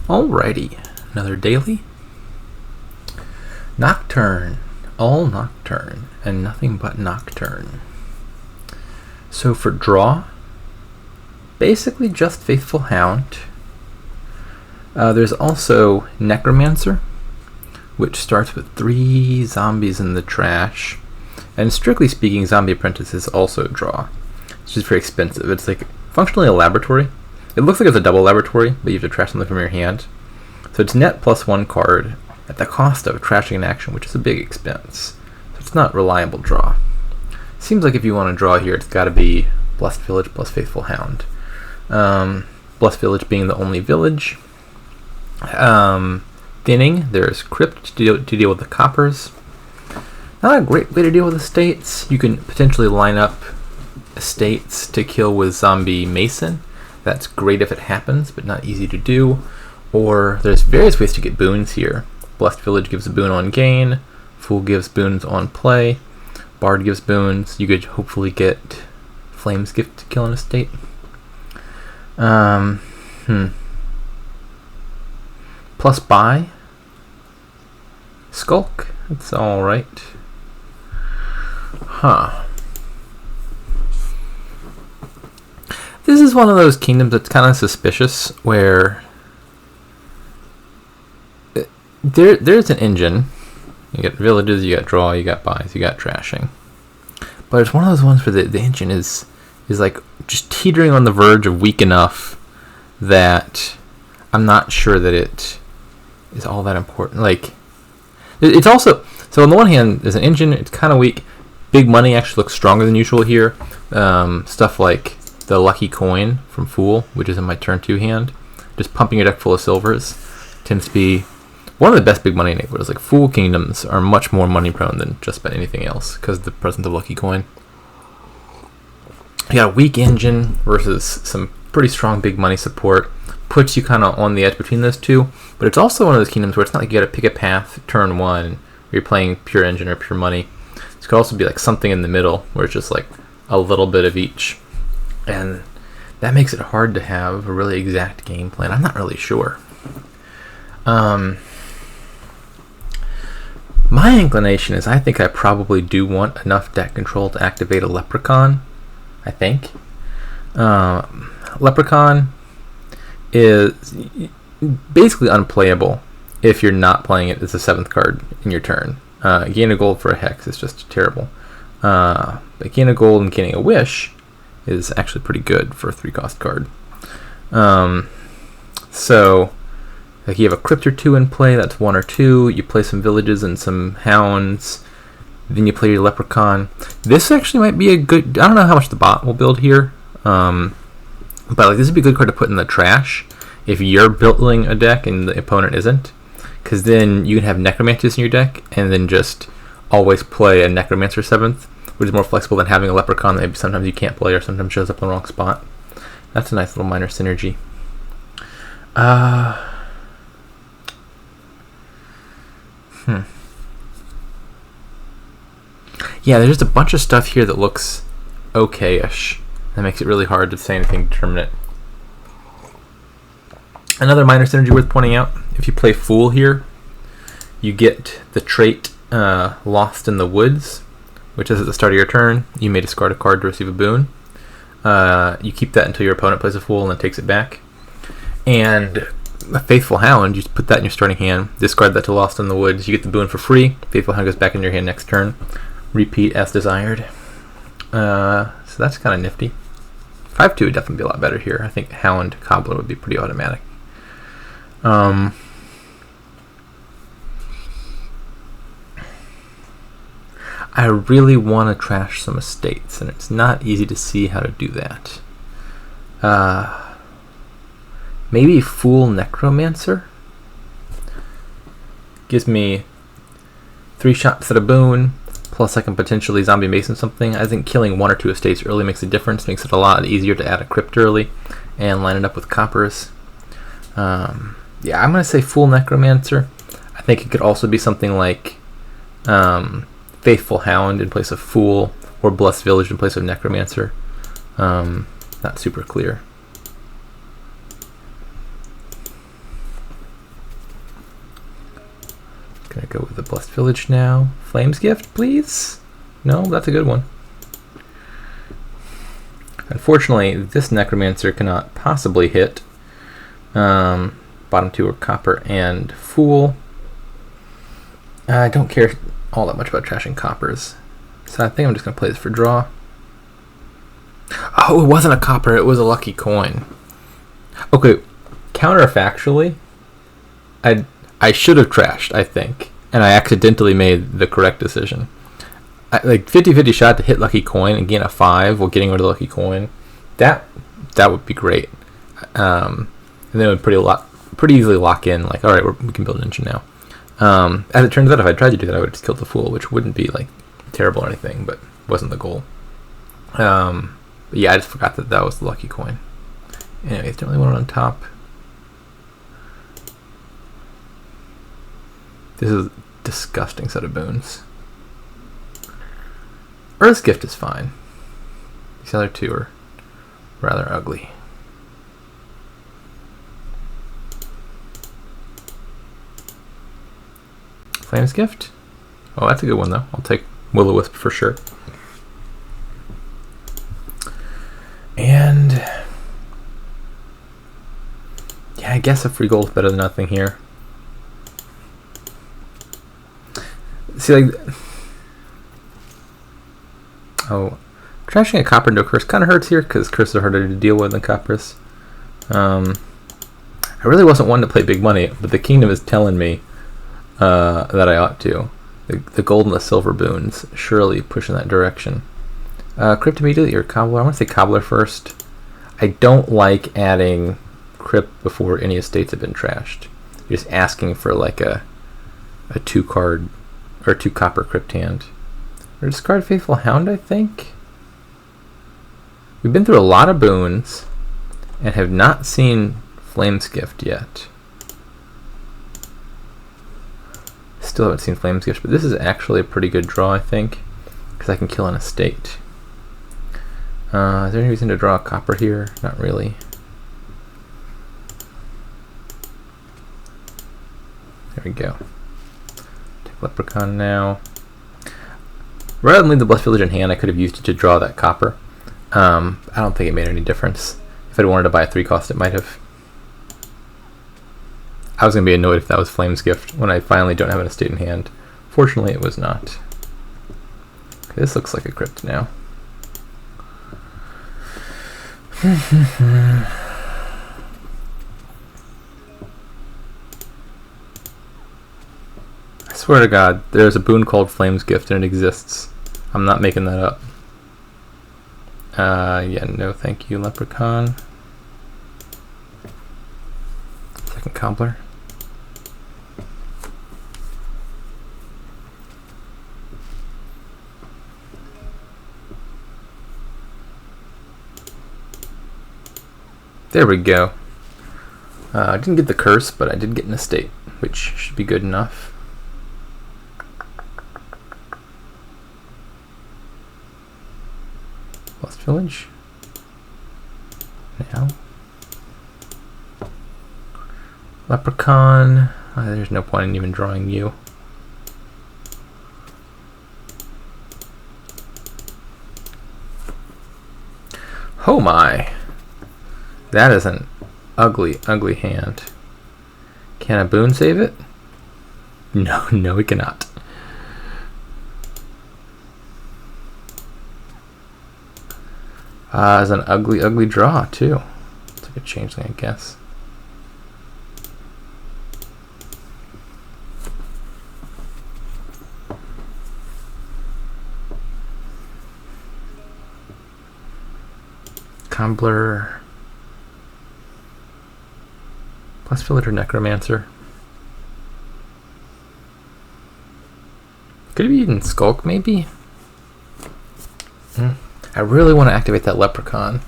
Alrighty, another daily. Nocturne, all nocturne, and nothing but nocturne. So for draw, basically just Faithful Hound. There's also Necromancer, which starts with 3 zombies in the trash. And strictly speaking, Zombie Apprentice is also draw. It's just very expensive. It's like functionally a laboratory. It looks like it's a double laboratory, but you have to trash something from your hand. So it's net plus 1 card at the cost of trashing an action, which is a big expense. So it's not reliable draw. Seems like if you want to draw here, it's got to be Blessed Village plus Faithful Hound. Blessed Village being the only village. Thinning, there's Crypt to deal with the coppers. Not a great way to deal with estates. You can potentially line up estates to kill with Zombie Mason. That's great if it happens, but not easy to do. Or there's various ways to get boons here. Blessed Village gives a boon on gain. Fool gives boons on play. Bard gives boons. You could hopefully get Flame's Gift to kill an estate. Plus buy. Skulk. That's alright. This is one of those kingdoms that's kind of suspicious, where there's an engine. You got villages, you got draw, you got buys, you got trashing. But it's one of those ones where the engine is like just teetering on the verge of weak enough that I'm not sure that it is all that important. Like, it's also, so on the one hand, there's an engine, it's kind of weak. Big money actually looks stronger than usual here. Stuff like the Lucky Coin from Fool, which is in my turn 2 hand. Just pumping your deck full of silvers tends to be one of the best big money enablers. Like, Fool kingdoms are much more money prone than just about anything else because of the presence of Lucky Coin. You got a weak engine versus some pretty strong big money support. Puts you kind of on the edge between those two. But it's also one of those kingdoms where it's not like you got to pick a path turn 1 where you're playing pure engine or pure money. This could also be like something in the middle where it's just like a little bit of each. And that makes it hard to have a really exact game plan. I'm not really sure. My inclination is I think I probably do want enough deck control to activate a Leprechaun. I think. Leprechaun is basically unplayable if you're not playing it as a 7th card in your turn. Gain a gold for a Hex is just terrible. But gain a gold and gaining a Wish is actually pretty good for a 3-cost card. So, like, you have a Crypt or 2 in play, that's 1 or 2. You play some villages and some hounds. Then you play your Leprechaun. This actually might be a good, I don't know how much the bot will build here. But like, this would be a good card to put in the trash if you're building a deck and the opponent isn't. Because then you can have Necromancers in your deck and then just always play a Necromancer 7th, which is more flexible than having a Leprechaun that maybe sometimes you can't play or sometimes shows up in the wrong spot. That's a nice little minor synergy. Yeah, there's just a bunch of stuff here that looks okay-ish. That makes it really hard to say anything determinate. Another minor synergy worth pointing out, if you play Fool here, you get the trait Lost in the Woods, which is at the start of your turn. You may discard a card to receive a boon. You keep that until your opponent plays a Fool and then takes it back. And a Faithful Hound, you just put that in your starting hand, discard that to Lost in the Woods, you get the boon for free. Faithful Hound goes back in your hand next turn. Repeat as desired. So that's kind of nifty. 5-2 would definitely be a lot better here. I think Hound Cobbler would be pretty automatic. I really want to trash some estates, and it's not easy to see how to do that. Maybe Fool Necromancer? Gives me 3 shots at a boon, plus I can potentially Zombie Mason something. I think killing 1 or 2 estates early makes a difference, makes it a lot easier to add a Crypt early and line it up with coppers. Yeah, I'm going to say Fool Necromancer. I think it could also be something like Faithful Hound in place of Fool, or Blessed Village in place of Necromancer. Not super clear. Gonna go with the Blessed Village now. Flames Gift, please? No, that's a good one. Unfortunately, this Necromancer cannot possibly hit. Bottom two are Copper and Fool. I don't care all that much about trashing coppers, so I think I'm just going to play this for draw. Oh, it wasn't a copper, it was a lucky coin. Okay, counterfactually, I should have trashed, I think, and I accidentally made the correct decision. Like 50-50 shot to hit lucky coin and gain a 5 while getting rid of the lucky coin. That would be great. And then it would pretty easily lock in, like, alright, we can build an engine now. As it turns out, if I tried to do that, I would have just killed the Fool, which wouldn't be like terrible or anything, but wasn't the goal. But yeah, I just forgot that was the lucky coin. Anyways, don't really want it on top. This is a disgusting set of boons. Earth's Gift is fine. These other two are rather ugly. Flames Gift? Oh, that's a good one though. I'll take Will-O-Wisp for sure. And yeah, I guess a free gold is better than nothing here. See, like, oh, trashing a copper into a curse kind of hurts here because curses are harder to deal with than coppers. I really wasn't one to play big money, but the kingdom is telling me that I ought to. The gold and the silver boons surely push in that direction. Crypt immediately or Cobbler? I want to say Cobbler first. I don't like adding Crypt before any estates have been trashed. You're just asking for like a 2 card or 2 copper Crypt hand. Or discard Faithful Hound, I think. We've been through a lot of boons and have not seen Flames Gift yet. Still haven't seen Flames Gift, but this is actually a pretty good draw, I think, because I can kill an estate. Is there any reason to draw a copper here? Not really. There we go. Take Leprechaun now. Rather than leave the Blessed Village in hand, I could have used it to draw that copper. I don't think it made any difference. If I'd wanted to buy a 3 cost, it might have. I was going to be annoyed if that was Flames Gift when I finally don't have an estate in hand. Fortunately, it was not. Okay, this looks like a crypt now. I swear to God, there's a boon called Flames Gift and it exists. I'm not making that up. Yeah, no thank you, Leprechaun. Second Cobbler. There we go. I didn't get the curse, but I did get an estate, which should be good enough. Lost Village. Now. Leprechaun. There's no point in even drawing you. Oh my! That is an ugly, ugly hand. Can a boon save it? No, no, it cannot. It's an ugly, ugly draw, too. It's like a changeling, I guess. Cobbler. Plus Villager Necromancer. Could it be even Skulk, maybe? I really want to activate that Leprechaun.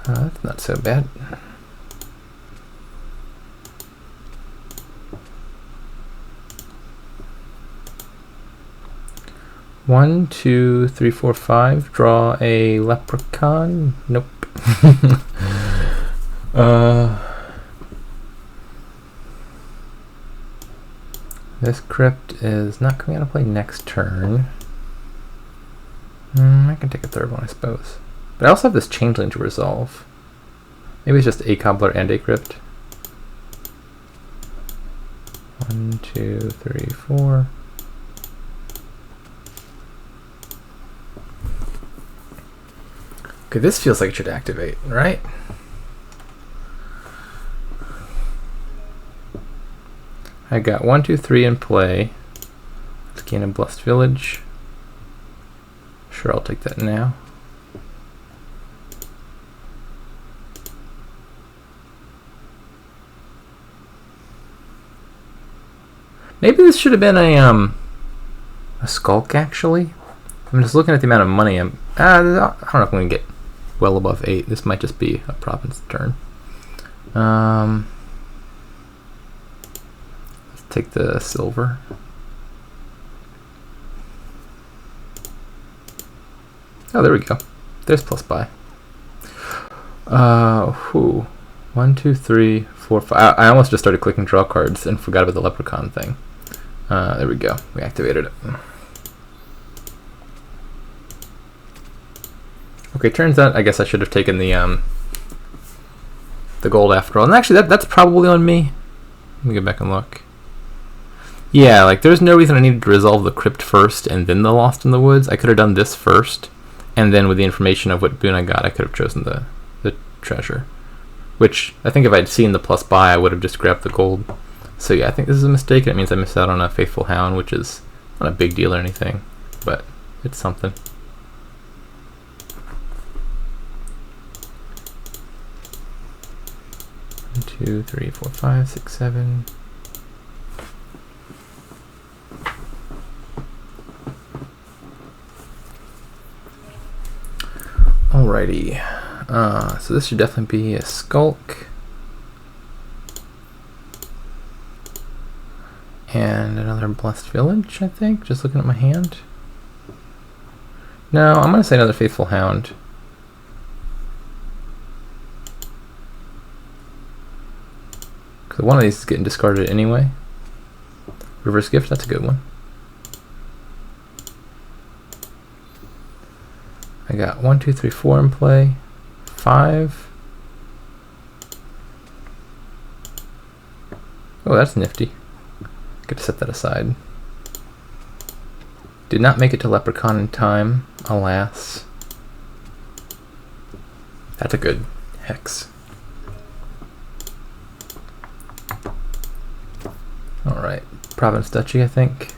That's not so bad. 1, 2, 3, 4, 5. Draw a leprechaun. Nope. This crypt is not coming out of play next turn. I can take a third one, I suppose. But I also have this changeling to resolve. Maybe it's just a cobbler and a crypt. 1, 2, 3, 4. Okay, this feels like it should activate, right? I got 1, 2, 3 in play. Let's gain a blessed village. Sure, I'll take that now. Maybe this should have been a skulk, actually. I'm just looking at the amount of money I don't know if I'm going to get well above 8. This might just be a province turn. Let's take the silver. Oh, there we go. There's plus buy. 1, 2, 3, 4, 5. I almost just started clicking draw cards and forgot about the leprechaun thing. There we go. We activated it. Okay, turns out I guess I should have taken the gold after all. And actually, that's probably on me. Let me go back and look. Yeah, like there's no reason I needed to resolve the crypt first and then the Lost in the Woods. I could have done this first, and then with the information of what boon I got, I could have chosen the treasure. Which, I think if I'd seen the plus buy, I would have just grabbed the gold. So yeah, I think this is a mistake, and it means I missed out on a Faithful Hound, which is not a big deal or anything, but it's something. One, 2, 3, 4, 5, 6, 7. Alrighty. So this should definitely be a skulk. And another blessed village, I think. Just looking at my hand. No, I'm going to say another Faithful Hound. Because one of these is getting discarded anyway. Reverse Gift, that's a good one. I got 1, 2, 3, 4 in play. 5. Oh, that's nifty. Get to set that aside. Did not make it to Leprechaun in time, alas. That's a good hex. Alright, Province Duchy, I think.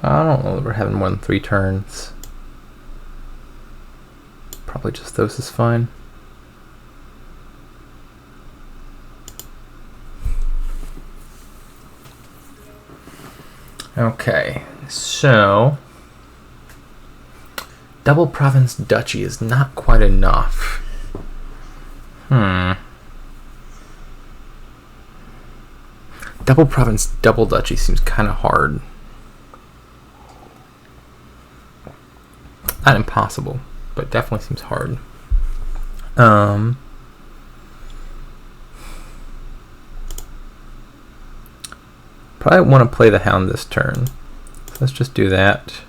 I don't know that we're having more than 3 turns. Probably just those is fine. Okay, so double province duchy is not quite enough. Double province double duchy seems kind of hard. Not impossible, but definitely seems hard. Probably want to play the Hound this turn. So let's just do that.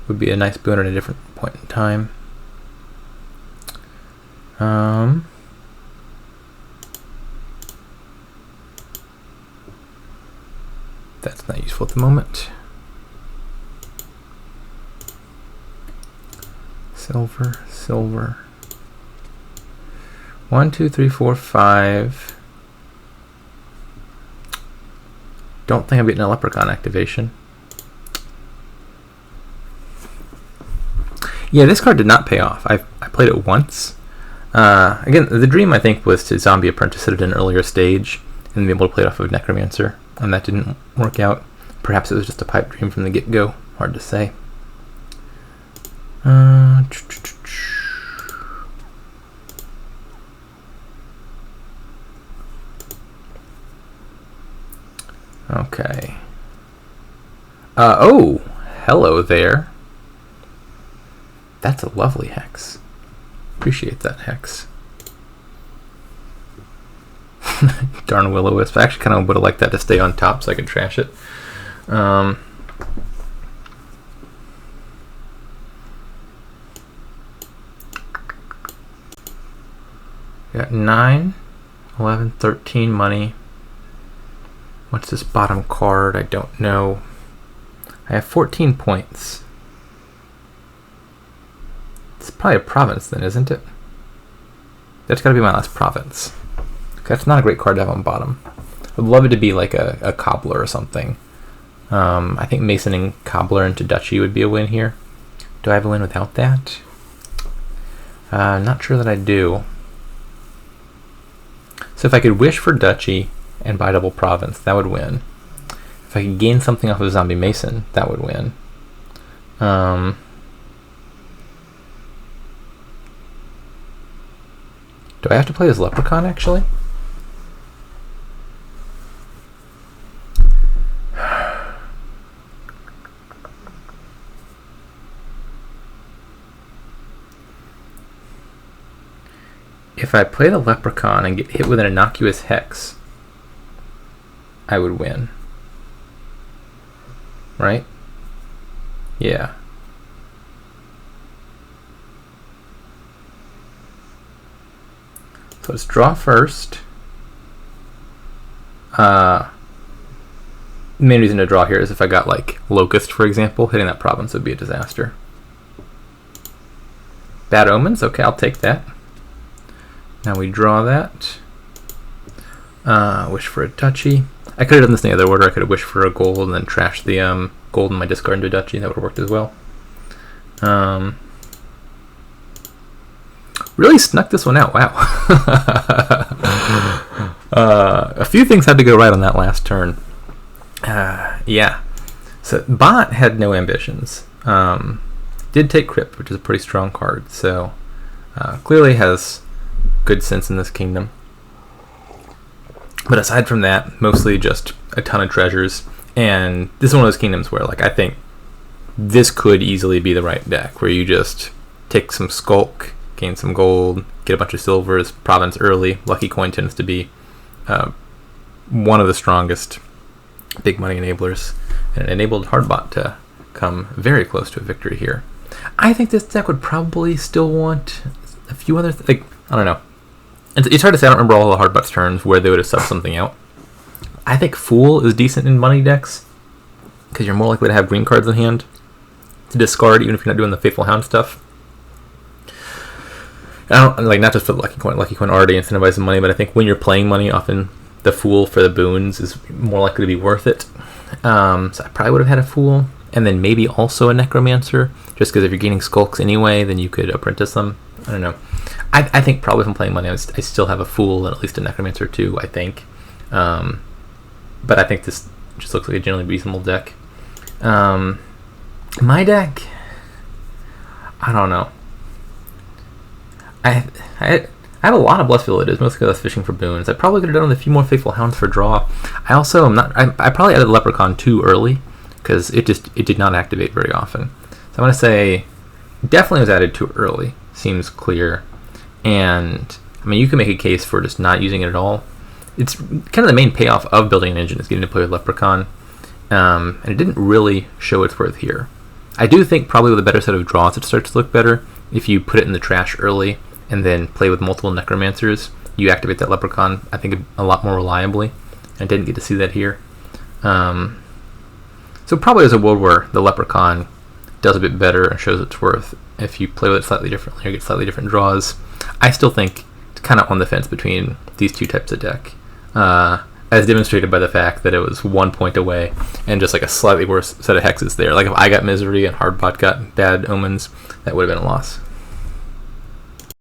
Would be a nice boon at a different point in time. That's not useful at the moment. Silver, silver. 1, 2, 3, 4, 5. Don't think I'm getting a Leprechaun activation. Yeah, this card did not pay off. I played it once. Again, the dream I think was to Zombie Apprentice it at an earlier stage and be able to play it off of Necromancer, and that didn't work out. Perhaps it was just a pipe dream from the get-go. Hard to say. Okay. Oh, hello there. That's a lovely hex. Appreciate that hex. Darn Will-O-Wisp. I actually kind of would have liked that to stay on top so I could trash it. Got 9, 11, 13 money. What's this bottom card? I don't know. I have 14 points. It's probably a province then, isn't it? That's got to be my last province. That's not a great card to have on bottom. I'd love it to be like a cobbler or something. I think masoning cobbler into duchy would be a win here. Do I have a win without that? Not sure that I do. So if I could wish for duchy and buy double province, that would win. If I could gain something off of zombie mason, that would win. Do I have to play as leprechaun actually? If I play the leprechaun and get hit with an innocuous hex, I would win. Right? Yeah. So let's draw first. The main reason to draw here is if I got like Locust, for example, hitting that province would be a disaster. Bad omens, okay, I'll take that. Now we draw that. Wish for a duchy. I could have done this in the other order. I could have wished for a gold and then trashed the gold in my discard into a duchy. That would have worked as well. Really snuck this one out. Wow. A few things had to go right on that last turn. Yeah. So Bot had no ambitions. Did take Crypt, which is a pretty strong card. So clearly has good sense in this kingdom. But aside from that, mostly just a ton of treasures. And this is one of those kingdoms where, like, I think this could easily be the right deck, where you just take some Skulk, gain some gold, get a bunch of silvers, province early. Lucky Coin tends to be one of the strongest big money enablers, and it enabled Hardbot to come very close to a victory here. I think this deck would probably still want a few other like, I don't know. It's hard to say. I don't remember all the Hardbot's turns where they would have subbed something out. I think Fool is decent in money decks because you're more likely to have green cards in hand to discard, even if you're not doing the Faithful Hound stuff. I don't like, not just for the Lucky Coin. Lucky Coin already incentivizes money, but I think when you're playing money, often the Fool for the boons is more likely to be worth it. So I probably would have had a Fool, and then maybe also a Necromancer, just because if you're gaining Skulks anyway, then you could apprentice them. I don't know. I think probably if I'm playing money, I still have a Fool and at least a Necromancer too, I think. But I think this just looks like a generally reasonable deck. My deck, I don't know. I have a lot of Blessed Villages, mostly because I was fishing for boons. I probably could have done with a few more Faithful Hounds for draw. I also am not. I probably added Leprechaun too early because it did not activate very often. So I'm gonna say definitely was added too early. Seems clear, and I mean you can make a case for just not using it at all. It's kind of the main payoff of building an engine is getting to play with Leprechaun, and it didn't really show its worth here. I do think probably with a better set of draws it starts to look better if you put it in the trash early and then play with multiple Necromancers. You activate that Leprechaun, I think, a lot more reliably. I didn't get to see that here. So probably there's a world where the Leprechaun does a bit better and shows its worth if you play with it slightly differently or get slightly different draws. I still think it's kind of on the fence between these two types of deck, as demonstrated by the fact that it was 1 point away and just like a slightly worse set of hexes there. Like if I got Misery and Hardbot got Bad Omens, that would have been a loss.